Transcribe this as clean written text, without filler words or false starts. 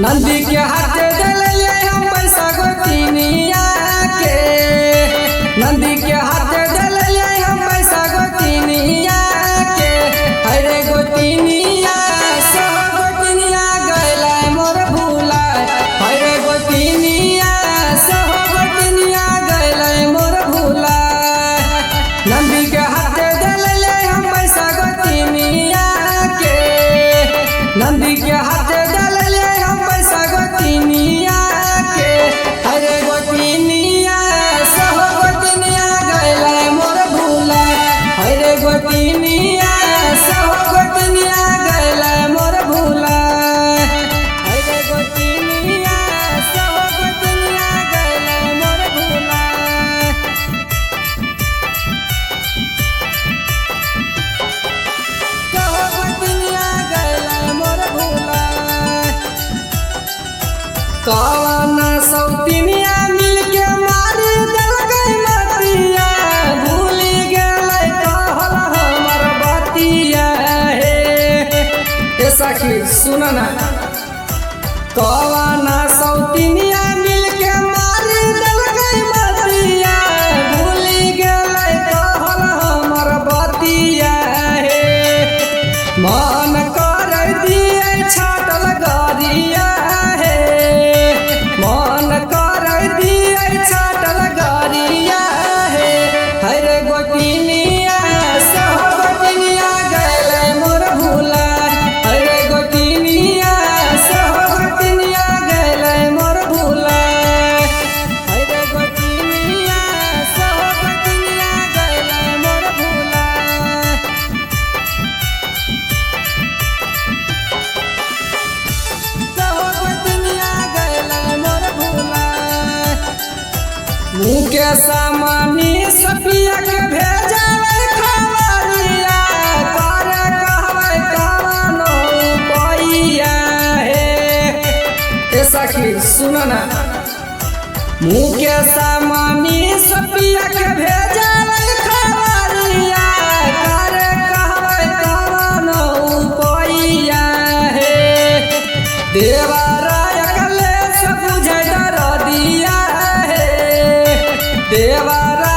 नंदी के हाथ दिले हम पैसा गोतिनिया के, नंदी के हाथ दिले हम पैसा गोतिनिया के। अरे गोतिनिया सह गोतिनिया गैला मोर भूला, अरे गोतिनिया सह गोतिनिया गैला मोर भूला। नंदी के हाथ दिले हम पैसा गोतिनिया के, नंदी के हाथ दिले हम पैसा गोतिनिया के। अरे गोतिनिया सह गोतिनिया गैला मोर भूला, अरे गोतिनिया सह गोतिनिया गैला मोर भूला। अरे गोतिनिया सह गोतिनिया गैला मोर भूला। सह गोतिनिया गैला मोर भूला। कौन सौतिनिया मिलके मारी देलकै मतिया, भूली गेलै कहल हमर बतिया हे। ए सखी सुन ना, कौन सौतिनिया मिलके मारी देलकै मतिया, भूली गेलै कहल हमर बतिया हे। मन कर दिए छाटल गरिया हे, मन कर दिए छाटल गरिया हे। हरे गोतिनिया सह गोतिनिया गैलै मोर भूला, हरे गोतिनिया सह गोतिनिया गैलै मोर भूला। हरे गोतिनिया सह गोतिनिया गैलै मोर भूला। मुँह के सामानी सपिया के भेजावे खबरिया, करे कहबै कवनो उपाइया हे। ए सखी सुन ना, मुँह के सामानी सपिया के भेजावे खबरिया, करे कहबै कवनो उपाइया हे। देवराय कले से बुझै डर दिया हे, देवरा